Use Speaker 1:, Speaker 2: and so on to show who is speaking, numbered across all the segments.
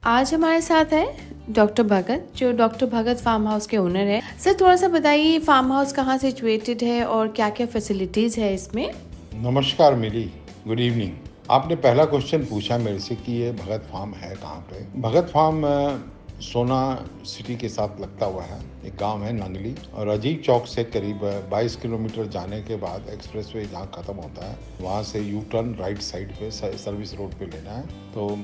Speaker 1: आज हमारे साथ है डॉक्टर भगत, जो डॉक्टर भगत फार्म हाउस के ओनर है। सर, थोड़ा सा बताइए फार्म हाउस कहाँ सिचुएटेड है और क्या क्या फैसिलिटीज़ है इसमें।
Speaker 2: नमस्कार मिली, गुड इवनिंग। आपने पहला क्वेश्चन पूछा मेरे से कि ये भगत फार्म है कहाँ पे। भगत फार्म सोना सिटी के साथ लगता हुआ है, एक गांव है नंगली, और अजीब चौक से करीब 22 किलोमीटर जाने के बाद एक्सप्रेसवे जहाँ ख़त्म होता है वहाँ से यू टर्न राइट साइड पे सर्विस रोड पे लेना है। तो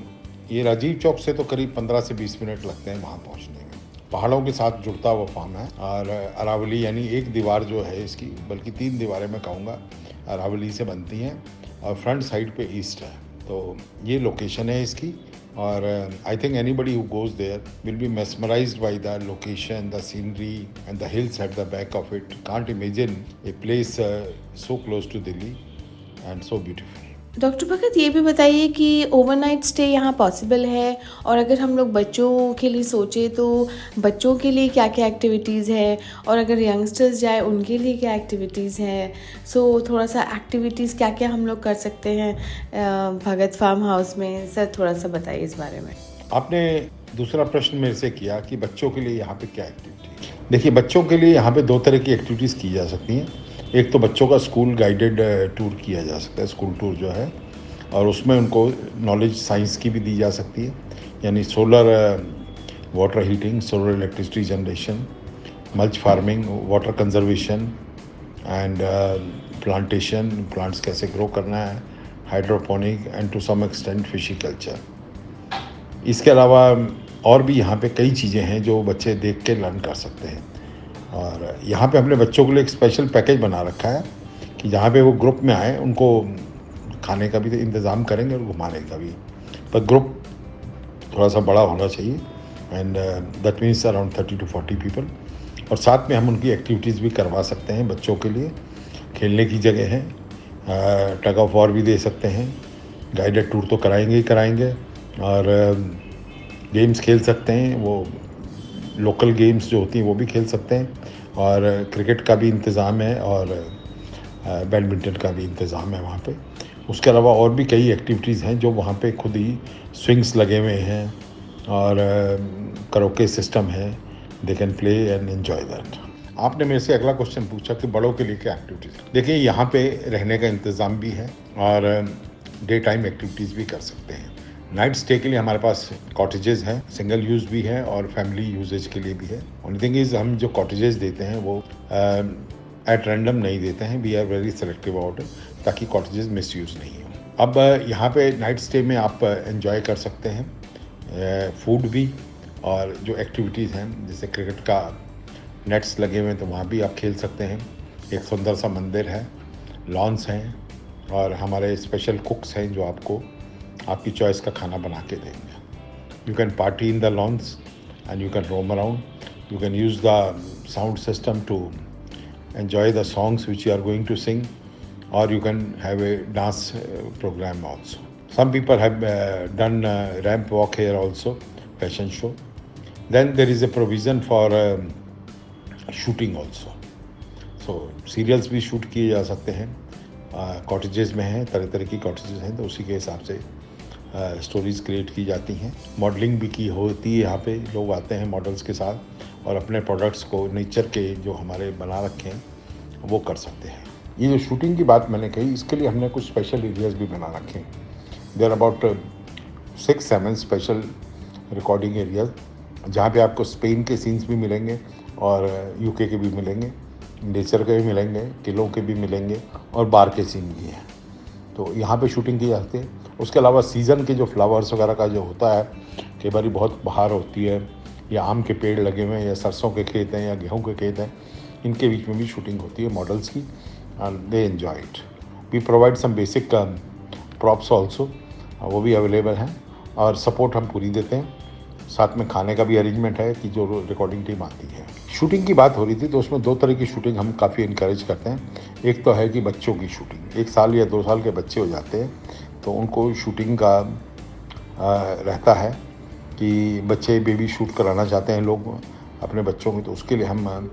Speaker 2: ये राजीव चौक से तो करीब 15 से 20 मिनट लगते हैं वहाँ पहुँचने में। पहाड़ों के साथ जुड़ता हुआ फार्म है, और अरावली यानी एक दीवार जो है इसकी, बल्कि 3 दीवारें मैं कहूँगा, अरावली से बनती हैं, और फ्रंट साइड पे ईस्ट है। तो ये लोकेशन है इसकी, और I think anybody who goes there will be mesmerised by the location, the scenery and the hills at the back of it. Can't imagine a place so close to Delhi and so beautiful.
Speaker 1: Doctor Bhagat, ये भी बताइए कि overnight stay यहाँ possible है, और अगर हम लोग बच्चों के लिए सोचें तो बच्चों के लिए क्या क्या एक्टिविटीज़ है, और अगर यंगस्टर्स जाए उनके लिए क्या एक्टिविटीज़ हैं। सो थोड़ा सा एक्टिविटीज़ क्या क्या हम लोग कर सकते हैं भगत फार्म हाउस में। सर, थोड़ा सा बताइए इस बारे में।
Speaker 2: आपने दूसरा प्रश्न मेरे से किया कि बच्चों के लिए यहाँ पे क्या एक्टिविटी है। देखिए, बच्चों के लिए यहाँ पे 2 तरह की एक्टिविटीज़ की जा सकती हैं। एक तो बच्चों का स्कूल गाइडेड टूर किया जा सकता है, स्कूल टूर जो है, और उसमें उनको नॉलेज साइंस की भी दी जा सकती है, यानी solar water heating, solar electricity generation, mulch farming, water conservation and plantation, plants कैसे ग्रो करना है, hydroponic and to some extent pisciculture. इसके अलावा और भी यहाँ पे कई चीज़ें हैं जो बच्चे देख के लर्न कर सकते हैं। और यहाँ पे हमने बच्चों के लिए एक स्पेशल पैकेज बना रखा है कि जहाँ पे वो ग्रुप में आए उनको खाने का भी इंतज़ाम करेंगे और घुमाने का भी, पर ग्रुप थोड़ा सा बड़ा होना चाहिए, and that means around 30 to 40 people. और साथ में हम उनकी एक्टिविटीज़ भी करवा सकते हैं बच्चों के लिए। खेलने की जगह है, टग ऑफ वॉर भी दे सकते हैं, गाइडेड टूर तो कराएंगे ही कराएंगे, और गेम्स खेल सकते हैं, वो लोकल गेम्स जो होती हैं वो भी खेल सकते हैं, और क्रिकेट का भी इंतज़ाम है, और बैडमिंटन का भी इंतज़ाम है वहाँ पे। उसके अलावा और भी कई एक्टिविटीज़ हैं जो वहाँ पे खुद ही स्विंग्स लगे हुए हैं, और करोके सिस्टम है, they can play and enjoy that. आपने मेरे से अगला क्वेश्चन पूछा कि बड़ों के लिए क्या एक्टिविटीज़। देखिए, यहाँ पे रहने का इंतज़ाम भी है, और डे टाइम एक्टिविटीज़ भी कर सकते हैं। नाइट स्टे के लिए हमारे पास कॉटेजेस हैं, सिंगल यूज़ भी है और फैमिली यूजेज के लिए भी है। ओनली थिंग इज़, हम जो कॉटेजेस देते हैं वो एट रैंडम नहीं देते हैं, we are very selective about it, ताकि कॉटेजेस मिस यूज़ नहीं हो। अब यहाँ पे नाइट स्टे में आप एंजॉय कर सकते हैं फूड भी, और जो एक्टिविटीज़ हैं जैसे क्रिकेट का नेट्स लगे हुए हैं तो वहाँ भी आप खेल सकते हैं। एक सुंदर सा मंदिर है, लॉन्स हैं, और हमारे स्पेशल कुक्स हैं जो आपको आपकी चॉइस का खाना बना के देंगे। You can party in the lawns and you can roam around, you can use the sound system to enjoy the songs which you are going to sing, or you can have a dance program also. Some people have done ramp walk here also, fashion show. Then there is a provision for shooting also. So serials भी shoot किए जा सकते हैं, cottages में हैं, तरह तरह की कॉटेजेस हैं, तो उसी के हिसाब से स्टोरीज़ क्रिएट की जाती हैं। मॉडलिंग भी की होती है, यहाँ पे लोग आते हैं मॉडल्स के साथ, और अपने प्रोडक्ट्स को नेचर के जो हमारे बना रखे हैं वो कर सकते हैं। ये जो शूटिंग की बात मैंने कही, इसके लिए हमने कुछ स्पेशल एरियाज़ भी बना रखे हैं। There about 6-7 special recording areas, जहाँ पे आपको स्पेन के सीन्स भी मिलेंगे, और यूके के भी मिलेंगे, नेचर के भी मिलेंगे, किलों के भी मिलेंगे, और बार के सीन भी हैं। तो यहाँ पे शूटिंग की जाती है। उसके अलावा सीज़न के जो फ्लावर्स वगैरह का जो होता है, कई बार बहुत बहार होती है, या आम के पेड़ लगे हुए हैं, या सरसों के खेत हैं, या गेहूं के खेत हैं, इनके बीच में भी शूटिंग होती है मॉडल्स की, and they enjoy it. We provide some basic props also, वो भी अवेलेबल हैं, और सपोर्ट हम पूरी देते हैं। साथ में खाने का भी अरेंजमेंट है कि जो रिकॉर्डिंग टीम आती है। शूटिंग की बात हो रही थी, तो उसमें 2 तरह की शूटिंग हम काफ़ी इनकरेज करते हैं। एक तो है कि बच्चों की शूटिंग, 1 साल या 2 साल के बच्चे हो जाते हैं तो उनको शूटिंग का रहता है कि बच्चे बेबी शूट कराना चाहते हैं लोग अपने बच्चों में, तो उसके लिए हम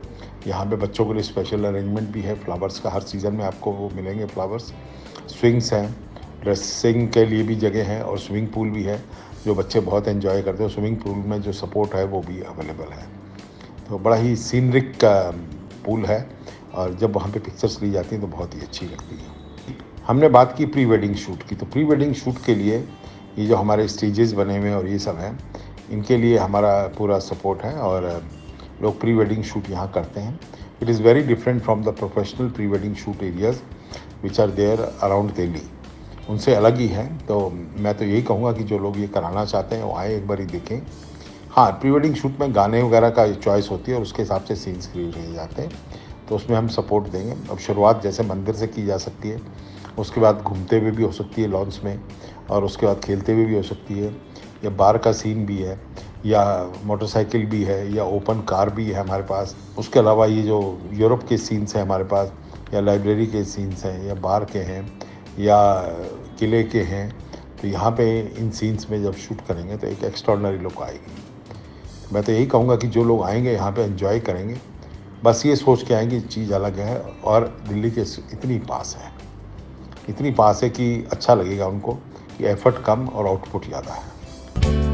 Speaker 2: यहाँ पे बच्चों के लिए स्पेशल अरेंजमेंट भी है। फ्लावर्स का हर सीज़न में आपको वो मिलेंगे फ्लावर्स, स्विंग्स हैं, ड्रेसिंग के लिए भी जगह है, और स्विमिंग पूल भी है, जो बच्चे बहुत एंजॉय करते हैं। स्विमिंग पूल में जो सपोर्ट है वो भी अवेलेबल है। तो बड़ा ही सीनरिक पूल है और जब वहाँ पे पिक्चर्स ली जाती हैं तो बहुत ही अच्छी लगती है। हमने बात की प्री वेडिंग शूट की, तो प्री वेडिंग शूट के लिए ये जो हमारे स्टेजेस बने हुए हैं और ये सब हैं, इनके लिए हमारा पूरा सपोर्ट है और लोग प्री वेडिंग शूट यहाँ करते हैं। It is very different from the professional pre wedding shoot areas which are there around Delhi, उनसे अलग ही है। तो मैं तो यही कहूँगा कि जो लोग ये कराना चाहते हैं वो आए, एक बार ही देखें। हाँ, प्री वेडिंग शूट में गाने वगैरह का चॉइस होती है और उसके हिसाब से सीन्स क्रिएट किए जाते हैं, तो उसमें हम सपोर्ट देंगे। अब शुरुआत जैसे मंदिर से की जा सकती है, उसके बाद घूमते हुए भी हो सकती है लॉन्स में, और उसके बाद खेलते हुए भी हो सकती है, या बार का सीन भी है, या मोटरसाइकिल भी है, या ओपन कार भी है हमारे पास। उसके अलावा ये जो यूरोप के सीन्स हैं हमारे पास, या लाइब्रेरी के सीन्स हैं, या बार के हैं, या किले के हैं, तो यहाँ पे इन सीन्स में जब शूट करेंगे तो एक एक्स्ट्रॉर्डनरी लुक आएगी। मैं तो यही कहूँगा कि जो लोग आएंगे यहाँ पे एंजॉय करेंगे, बस ये सोच के आएंगे चीज़ अलग है और दिल्ली के इतनी पास है कि अच्छा लगेगा उनको कि एफर्ट कम और आउटपुट ज़्यादा है।